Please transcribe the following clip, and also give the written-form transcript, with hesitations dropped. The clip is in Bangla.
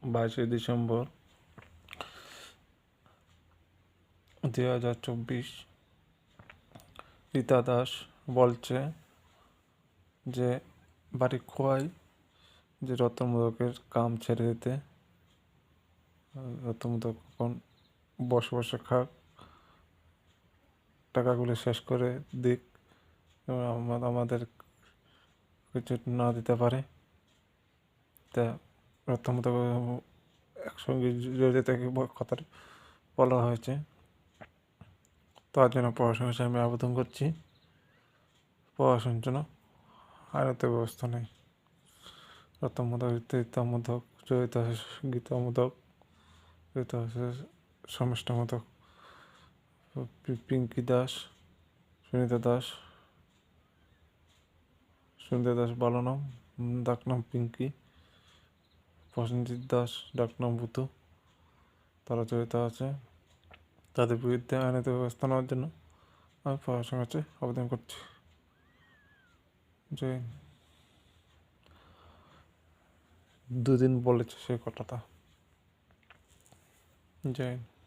22 ডিসেম্বর 2024। রীতা দাস বলছে যে বাড়ি খোয়াই যে রতন মোদকের কাম ছেড়ে দিতে। রতন মোদক এখন বসে বসে খাক, টাকাগুলো শেষ করে দিক, এবং আমাদের কিছু না দিতে পারে। তা রতন মোদক একসঙ্গে জড়িত থেকে কথাটা বলা হয়েছে। তার জন্য প্রশাসনের কাছে আমি আবেদন করছি, প্রশাসনের জন্য আইনত ব্যবস্থা নেই। রতন মোদক, রীতা মোদক জড়িত আছে, গীতা মোদক জড়িত আছে, শর্মিষ্ঠা মোদক, পিঙ্কি দাস, সুনিতা দাস। সুনিতা দাস ভালো নাম, ডাকনাম পিঙ্কি। প্রসেনজিৎ দাস ডাকনাম বুতু। তারা জড়িত আছে। তাদের বিরুদ্ধে আইনত ব্যবস্থা নেওয়ার জন্য আমি প্রশাসনের কাছে আবেদন করছি। যে 2 দিন বলেছে সেই কথাটা। জয় হিন্দ।